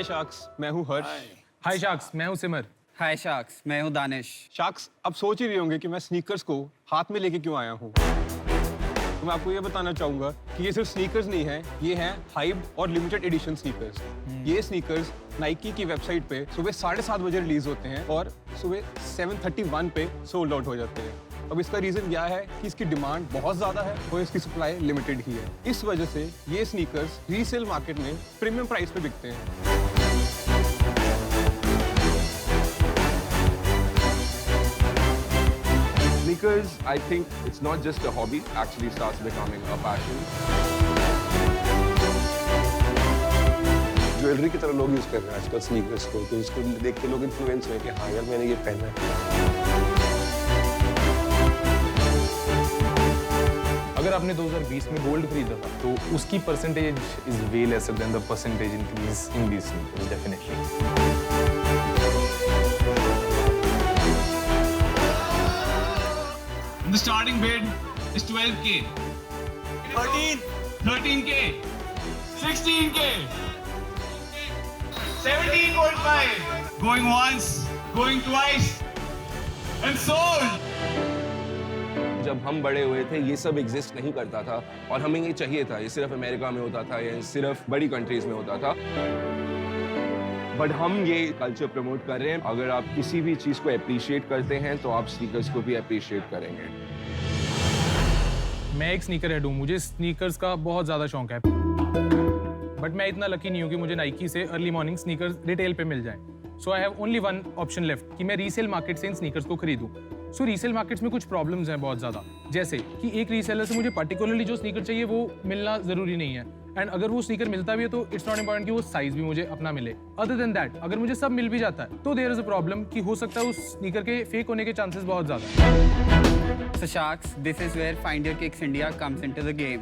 हाय sharks, मैं हूँ हर्ष। हाय sharks, मैं हूँ सिमर। हाय शार्क्स, मैं हूँ दानिश। शार्क्स, अब सोच ही रहे होंगे कि मैं स्नीकर्स को हाथ में लेके क्यों आया हूँ। तो मैं आपको ये बताना चाहूंगा कि ये सिर्फ स्नीकर्स नहीं है, ये हैं हाइब और लिमिटेड एडिशन स्नीकर्स। ये स्नीकर्स नाइकी की वेबसाइट पे सुबह 7:30 बजे रिलीज होते हैं और सुबह 7:31 पे सोल्ड आउट हो जाते हैं। अब इसका रीजन यह है कि इसकी डिमांड बहुत ज्यादा है और इसकी सप्लाई लिमिटेड ही है। इस वजह से ये स्नीकर्स रीसेल मार्केट में प्रीमियम प्राइस पे बिकते हैं। Sneakers, I think it's not just a hobby, actually starts becoming a passion. Jewellery की तरह लोग यूज कर रहे हैं आजकल स्नीकर्स को, तो इसको देख के लोग इन्फ्लुएंस हुए कि हाँ यार मैंने ये पहना है। अगर आपने 2020 में गोल्ड खरीदा था तो उसकी percentage is way lesser than the percentage increase in these sneakers definitely. The starting bid is 12K. 13K. 16K. 17.5. Going once, going twice, and sold. जब हम बड़े हुए थे ये सब एग्जिस्ट नहीं करता था और हमें ये चाहिए था। ये सिर्फ अमेरिका में होता था या सिर्फ बड़ी कंट्रीज में होता था। बट हम ये कल्चर प्रमोट कर रहे हैं। अगर आप किसी भी चीज को अप्रिशिएट करते हैं तो आप स्नीकर्स को भी अप्रिशिएट करेंगे। मैं एक स्नीकर हेड हूँ, मुझे स्नीकर्स का बहुत ज़्यादा शौक है, बट मैं इतना लकी नहीं हूँ कि मुझे नाइकी से अर्ली मॉर्निंग स्नीकर्स रिटेल पे मिल जाएं। So I have only one option left कि मैं रीसेल मार्केट से इन स्नीकर्स को खरीदूं। सो रीसेल मार्केट्स में कुछ प्रॉब्लम्स हैं बहुत ज़्यादा, जैसे कि एक रीसेलर से मुझे पर्टिकुलरली जो स्नीकर चाहिए वो मिलना ज़रूरी नहीं है, एंड अगर वो स्नीकर मिलता भी है तो इट्स नॉट इंपॉर्टेंट कि वो साइज भी मुझे अपना मिले। अदर देन दैट अगर मुझे सब मिल भी जाता है तो देयर इज अ प्रॉब्लम कि हो सकता है उस स्नीकर के फेक होने के चांसेस बहुत ज़्यादा हैं। So Sharks, this is where Find Your Kicks India comes into the game.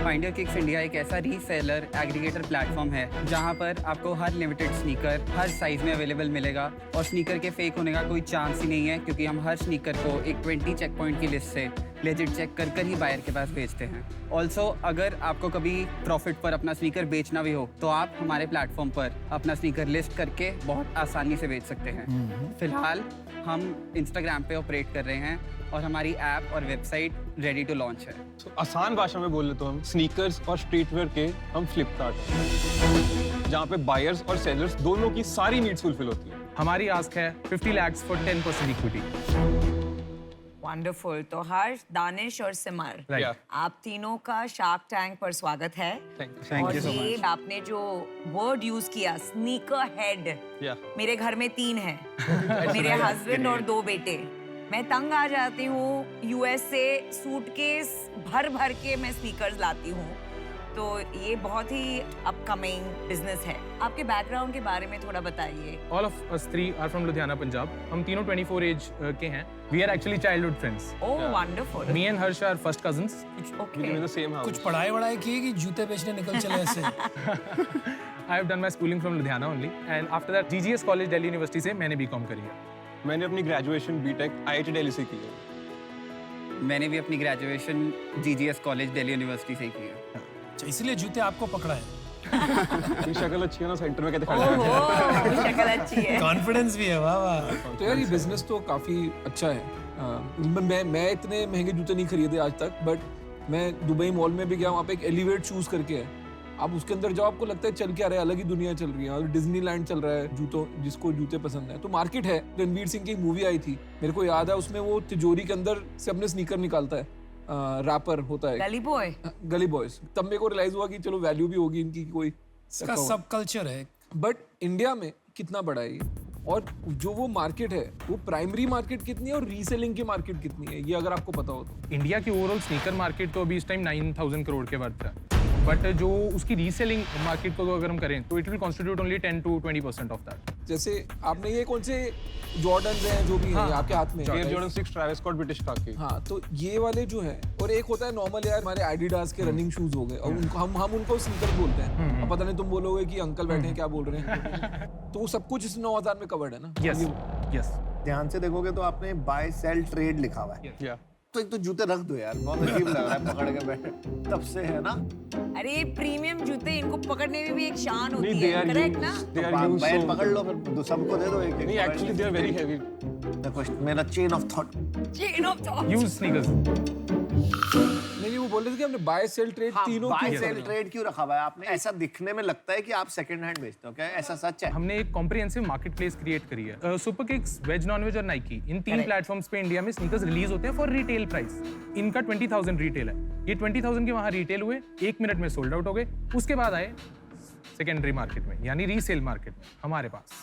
Find Your Kicks India एक ऐसा रीसेलर एग्रीगेटर प्लेटफॉर्म है जहां पर आपको हर लिमिटेड स्नीकर हर साइज में अवेलेबल मिलेगा और स्नीकर के फेक होने का कोई चांस ही नहीं है, क्योंकि हम हर स्नीकर को एक 20 चेक पॉइंट की लिस्ट से लेजिट चेक कर ही बायर के पास भेजते हैं। ऑल्सो अगर आपको कभी प्रॉफिट पर अपना स्नीकर बेचना भी हो तो आप हमारे प्लेटफॉर्म पर अपना स्नीकर लिस्ट करके बहुत आसानी से बेच सकते हैं। फिलहाल हम इंस्टाग्राम पे ऑपरेट कर रहे हैं और हमारी ऐप और वेबसाइट रेडी टू लॉन्च है। तो आसान भाषा में बोले तो हम स्नीकर्स और स्ट्रीटवेयर के हम फ्लिपकार्ट हैं, जहाँ पे बायर्स और सेलर्स दोनों की सारी नीड्स फुलफिल होती है। हमारी आस्क है 50 lakhs फॉर 10% इक्विटी। वंडरफुल। तो हर्ष, दानिश और सिमर, Right. आप तीनों का शार्क टैंक पर स्वागत है। Thank और ये आपने जो वर्ड यूज किया स्नीकर हेड, मेरे घर में 3 हैं, मेरे हस्बैंड और 2 बेटे। मैं तंग आ जाती हूँ, यूएस से सूटकेस भर भर के मैं स्नीकर्स लाती हूँ, तो ये बहुत ही अपकमिंग बिजनेस है। आपके बैकग्राउंड के बारे में थोड़ा बताइए। All of us three are from Ludhiana, Punjab. हम तीनों 24 एज के हैं। We are actually childhood friends. Oh wonderful. Me and Harsh are first cousins. Okay. कुछ पढ़ाई वढ़ाई की कि जूते बेचने निकल चले ऐसे? I have done my schooling from Ludhiana only, and after that GGS College Delhi University से मैंने BCom करी है। मैंने अपनी ग्रेजुएशन बीटेक IIT दिल्ली से की है। मैंने भी अपनी graduation GGS college Delhi university से की है। अच्छा, इसलिए जूते आपको पकड़ा है। मेरी शक्ल अच्छी है ना, सेंटर में कहते खड़ा ओह शक्ल अच्छी है। कॉन्फिडेंस भी है, वाह वाह। तो यार ये बिजनेस तो काफ़ी अच्छा है। मैं इतने महंगे जूते नहीं खरीदे आज तक, बट मैं दुबई मॉल में भी गया, वहाँ पे एक एलिवेट शूज़ करके है। आप उसके अंदर जाओ, आपको लगता है चल क्या रहा है, अलग ही दुनिया चल रही है। और डिज्नीलैंड चल रहा है जूतों, जिसको जूते पसंद है। तो मार्केट है। रणवीर सिंह की एक मूवी आई थी, मेरे को याद है, उसमें वो तिजोरी के अंदर से अपने स्नीकर निकालता है, रैपर होता है, गली बॉय। गली बॉयज। तब मेरे को रियलाइज हुआ कि चलो वैल्यू भी होगी इनकी कोई। इसका सब कल्चर है। बट इंडिया में कितना बड़ा है ये, और जो वो मार्केट है वो प्राइमरी मार्केट कितनी है और रीसेलिंग की मार्केट कितनी है, ये अगर आपको पता हो तो। इंडिया की ओवरऑल स्नीकर मार्केट तो अभी इस टाइम 9000 करोड़ के वर्थ है, बट जो उसकी रीसेलिंग मार्केट को अगर हम करें तो it will constitute only 10 to 20% of that. जैसे आपने ये कौन से जॉर्डन हैं जो भी हैं आपके हाथ में? Air Jordan 6 Travis Scott British के। हाँ, तो ये वाले जो हैं, और एक होता है नॉर्मल यार हमारे एडिडास के रनिंग शूज हो गए, और उनको हम उनको स्नीकर बोलते हैं। अब पता नहीं तुम बोलोगे कि अंकल बैठे हैं क्या बोल रहे हैं। तो वो सब कुछ इस 9000 में कवर्ड है ना? यस। ध्यान से देखोगे तो आपने बाय सेल ट्रेड लिखा हुआ है। तो एक तो जूते रख दो यार, बहुत अजीब लग रहा है पकड़ के बैठे। तब से है ना अरे ये प्रीमियम जूते, इनको पकड़ने में भी एक शान होती नहीं, they है, are करेक्ट ना? they are used bat so- पकड़ लो फिर सबको दे दो एक नहीं, actually they are very heavy. देखो मेरा chain of thought Chain of thought. Use sneakers. नहीं वो बोल रहे थे कि हमने बाय सेल ट्रेड तीनों बाय क्यों सेल करना? ट्रेड क्यों रखा हुआ है आपने? ऐसा दिखने में लगता है कि आप सेकंड हैंड बेचते हो, क्या ऐसा सच है? हमने एक कॉम्प्रिहेंसिव मार्केट प्लेस क्रिएट करी है। सुपर किक्स, वेज नॉन वेज और नाइकी, इन 3 प्लेटफॉर्म्स पे इंडिया में स्नीकर्स रिलीज होते हैं फॉर रिटेल प्राइस। इनका 20,000 रिटेल है, ये 20,000 के वहां रिटेल हुए, 1 मिनट में सोल्ड आउट हो गए। उसके बाद आए सेकेंडरी मार्केट में, यानी रीसेल मार्केट में हमारे पास।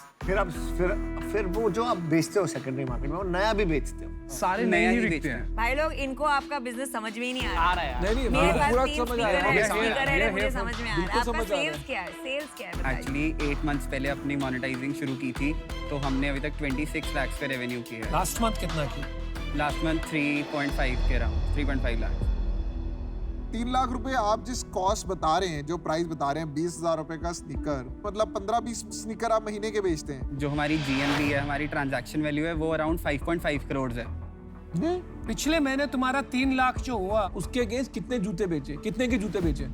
फिर वो जो आप बेचते हो सेकेंडरी मार्केट में, वो नया भी बेचते हो। सारे नए ही बिकते हैं। भाई लोग, इनको आपका बिजनेस समझ में ही नहीं आ रहा। नहीं मेरे मेरे को पास पूरा 3 समझ आ रहा है। स्पीकर है, मुझे समझ में आ रहा है। बिल्कुल आपका समझ आ रहा सेल्स क्या है? सेल्स क्या है बताइए? एक्चुअली 8 मंथ्स पहले अपनी मोनेटाइजिंग शुरू की थी, तो हमने अभी तक 26 लाख का रेवेन्यू किया है। लास्ट मंथ कितना की? लास्ट मंथ 3.5 के अराउंड, 3.5 लाख। 3 लाख रुपए आप जिस कॉस्ट बता रहे हैं, जो प्राइस बता रहे हैं, 20,000 रुपए का स्नीकर, मतलब 15-20 स्नीकर आप महीने के बेचते हैं। जो हमारी GMV है, हमारी ट्रांजैक्शन वैल्यू है, वो अराउंड 5.5 करोड़ है। पिछले महीने तुम्हारा 3 लाख जो हुआ, उसके अगेंस्ट कितने जूते बेचे, कितने के जूते बेचे?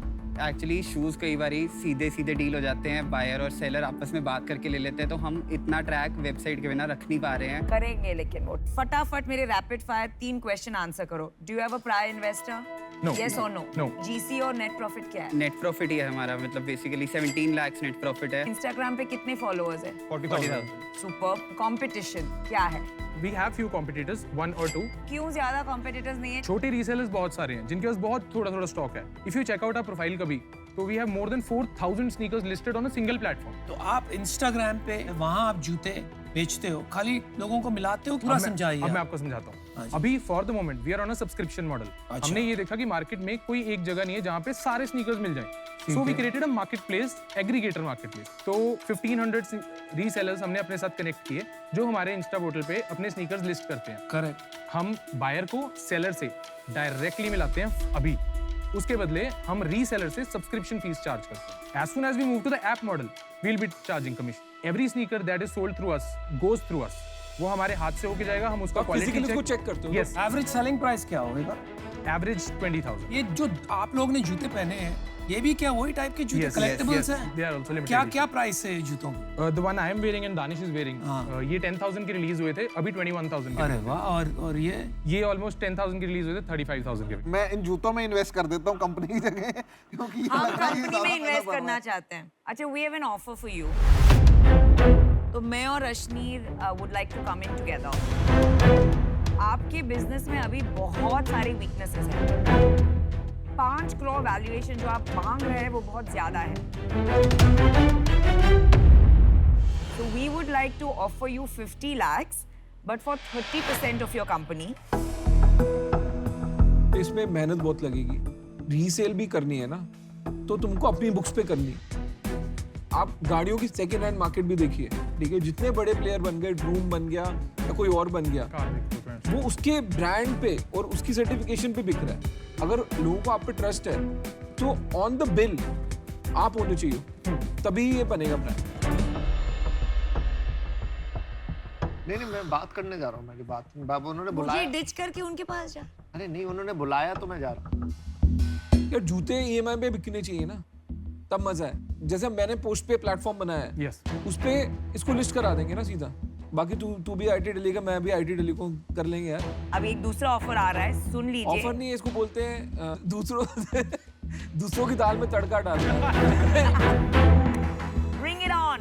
एक्चुअली शूज कई बारी सीधे डील हो जाते हैं, बायर और सेलर आपस में बात करके ले लेते हैं, तो हम इतना ट्रैक वेबसाइट के बिना रख नहीं पा रहे हैं। करेंगे, लेकिन वो फटाफट मेरे रैपिड फायर 3 क्वेश्चन आंसर करो। Do you have a prior investor? No. Yes or no? No. GC और नेट प्रॉफिट क्या है? नेट प्रॉफिट ही है हमारा, मतलब बेसिकली 17 लाख नेट प्रॉफिट है। इंस्टाग्राम पे कितने फॉलोअर्स है? 40,000. सुपर। कंपटीशन क्या है? We have few competitors, 1 or 2. क्यों ज्यादा कॉम्पिटिटर्स नहीं है? छोटे रीसेलर्स बहुत सारे हैं जिनके पास बहुत थोड़ा स्टॉक है। If you check out our profile कभी, तो we have more than 4,000 sneakers listed on a single platform. तो आप इंस्टाग्राम पे वहाँ आप जूते बेचते हो, खाली लोगों को मिलाते हो? पूरा समझाइए। अब मैं आपको समझाता हूँ। अभी for the moment we are on a subscription model. हमने ये देखा कि मार्केट में कोई एक जगह नहीं है जहाँ पे सारे स्नीकर्स मिल जाएं। So we created a marketplace, aggregator marketplace. तो 1500 रीसेलर्स हमने अपने साथ कनेक्ट किए, जो हमारे इंस्टा पोर्टल पे अपने स्नीकर्स लिस्ट करते हैं। करेक्ट। हम बायर को सेलर से डायरेक्टली मिलाते हैं अभी, उसके बदले हम रीसेलर से सब्सक्रिप्शन फीस चार्ज करते हैं। As soon as we move to the app model, we will be charging commission. Every sneaker that is sold through us goes through us. वो हमारे हाथ से होके जाएगा, हम उसका क्वालिटी चेक करते हो? यस। एवरेज सेलिंग प्राइस क्या होगा? एवरेज 20,000। ये जो आप लोग ने जूते पहने हैं, ये भी क्या वही टाइप के जूते? Yes, collectibles yes, yes. They are also हैं? limited क्या edition. क्या प्राइस है जूतों की? The one I am wearing and Danish is wearing, ये 10,000 के रिलीज हुए थे, अभी 21,000 के। अरे वाह। और ये ऑलमोस्ट 10,000 के रिलीज हुए थे, 35,000 के। मैं इन जूतों में इन्वेस्ट कर देता हूँ कंपनी की जगह, क्योंकि ये हम लग रहा है ये कंपनी ज्यादा में पैसा इन्वेस्ट बढ़ रहा करना है। चाहते हैं। अच्छा, we have an offer for you. तो मैं और Rashneer would like to come in together. आपके बिजनेस में अभी बहुत सारी वीकनेसेस हैं। 5 करोड़ वैल्यूएशन जो आप मांग रहे हैं वो बहुत ज्यादा है। So we would like to offer you 50 lakhs, but for 30% of your company. इसमें मेहनत बहुत लगेगी, रीसेल भी करनी है ना, तो तुमको अपनी बुक्स पे करनी। आप गाड़ियों की सेकेंड हैंड मार्केट भी देखिए, ठीक है, जितने बड़े प्लेयर बन गए, ड्रूम बन गया या कोई और बन गया, वो उसके ब्रांड पे और उसकी सर्टिफिकेशन पे बिक रहा है। अगर लोगों को आप पे ट्रस्ट है, तो ऑन द बिल आप होने चाहिए, तभी ये बनेगा ब्रांड। नहीं, मैं बात करने जा रहा हूँ। मेरी बात बाबू उन्होंने बुलाया। मुझे डिच करके उनके पास जा। अरे नहीं, उन्होंने बुलाया तो मैं जा रहा हूँ। यार जूते EMI पे बिकने चाहिए ना, तब मजा है। जैसे मैंने पोस्ट पे प्लेटफॉर्म बनाया है, यस, उस पे इसको लिस्ट करा देंगे ना सीधा। बाकी तू भी IT दिल्ली का, मैं भी IT दिल्ली को कर लेंगे यार। अब एक दूसरा ऑफर आ रहा है, सुन लीजिए। ऑफर नहीं है, इसको बोलते हैं दूसरों की दाल में तड़का डालना। Bring it on.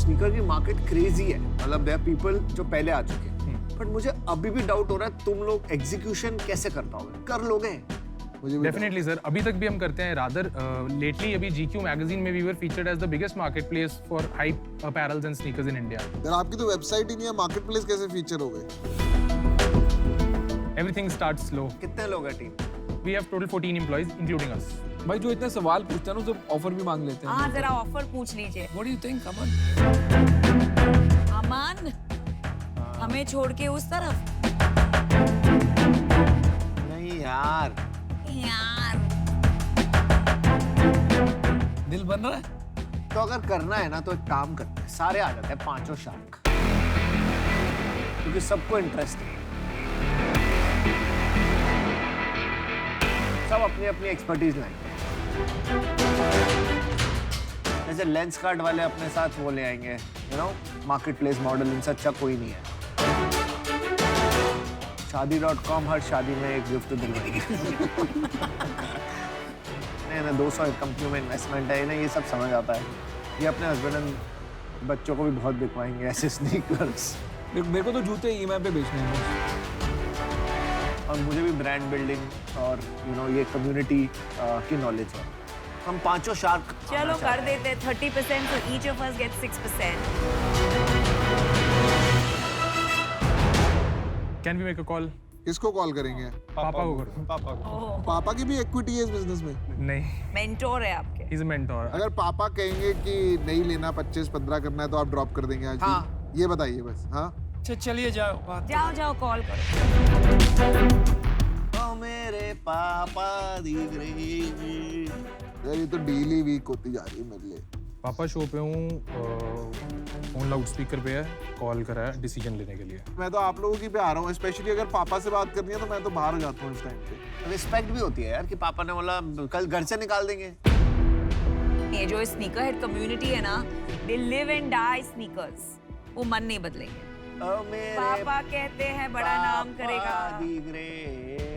स्नीकर की मार्केट क्रेजी है, मतलब देयर पीपल जो पहले आ चुके हैं। बट मुझे अभी भी डाउट हो रहा है, तुम लोग एग्जीक्यूशन कैसे कर पाओगे? कर लोगे? डेफिनेटली सर, अभी तक भी हम करते हैं। रादर लेटली अभी GQ मैगजीन में we were featured as the biggest marketplace for hype apparels and sneakers in India. यार आपकी तो वेबसाइट ही नहीं है, मार्केट प्लेस कैसे फीचर हो गए? Everything starts slow. कितने लोग हैं team? We have total 14 employees including us. भाई जो इतने सवाल पूछते हैं ना, तो ऑफर भी मांग लेते हैं। हाँ, जरा ऑफर पूछ लीजिए। What do you think, अमन? अमन, हमें छोड़ के उस तरफ? नहीं यार, दिल बन रहा है? तो अगर करना है ना, तो एक काम करते हैं, सारे आ जाते हैं, 5 शार्क, क्योंकि सबको इंटरेस्ट है। सब अपनी अपनी एक्सपर्टीज लाएंगे। जैसे लेंस कार्ड वाले अपने साथ वो ले आएंगे, you know, market place model, इनसे अच्छा कोई नहीं है। शादी.com हर शादी में एक गिफ्ट दिलवाएगी। नहीं 200 कंपनी में इन्वेस्टमेंट है, इन्हें ये सब समझ आता है। ये अपने हस्बैंड एंड बच्चों को भी बहुत बिकवाएंगे ऐसे स्नीकर्स। मेरे को तो जूते ईएमआई पे बेचने हैं और मुझे भी ब्रांड बिल्डिंग और यू नो ये कम्युनिटी की नॉलेज है। हम पांचों शार्क चलो कर देते हैं 30%, so each of us gets 6%. Can we make a call? किसको कॉल करेंगे? पापा को करो। पापा को। पापा की भी इक्विटी है इस बिजनेस में? नहीं, मेंटोर है आपके। He is a mentor. अगर पापा कहेंगे कि नहीं लेना 25-15 करना है तो आप ड्रॉप कर देंगे आज भी? हाँ। ये बताइए बस। हाँ अच्छा चलिए जाओ बात जाओ कॉल करो। ओ मेरे पापा दिख रहे यार ये तो डेली वीक होती जा रही है मेरे लिए। पापा शो पे हूँ, फोन लाउड स्पीकर पे है, कॉल करा है डिसीजन लेने के लिए। मैं तो आप लोगों की पे आ रहा हूँ, स्पेशली अगर पापा से बात करनी है तो मैं तो बाहर हो जाता हूँ इस टाइम पे। रिस्पेक्ट भी होती है यार कि पापा ने बोला कल घर से निकाल देंगे। ये जो स्नीकर हेड कम्युनिटी है ना, they live and die sneakers, वो मन नहीं बदलेंगे। ओ मेरे पापा कहते हैं बड़ा नाम करेगा। The great.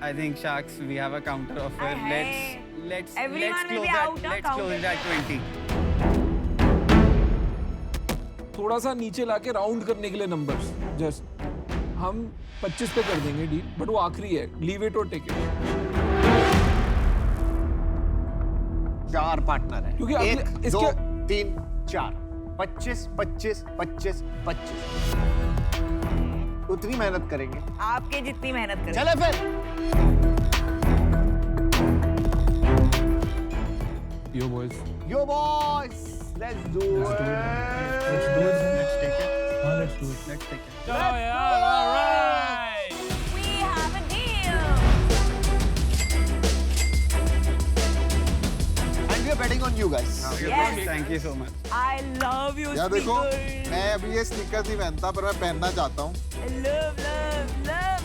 I think Sharks, we have a counter offer. Hey. Let's Everyone will close be that. out, Let's counter. close it at 20. थोड़ा सा नीचे लाके राउंड करने के लिए नंबर्स जस्ट हम 25 पे कर देंगे डील, बट वो आखिरी है, लीव इट और टेक इट। 4 पार्टनर है क्योंकि 1 अगले- 2 इसके- 3 4 25 25 25 25 उतनी मेहनत करेंगे। आपके जितनी मेहनत करें। चले फिर। यो boys, Yo boys, let's do it. Let's do it. Let's take it. Let's do it. Let's take it. चलो यार alright We have a deal. And we are betting on you guys. Yes. Thank you so much. I love you यार देखो sneakers. मैं अभी ये sneaker नहीं पहनता पर मैं पहनना चाहता हूँ। I love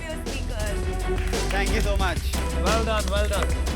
your sneakers. Thank you so much. Well done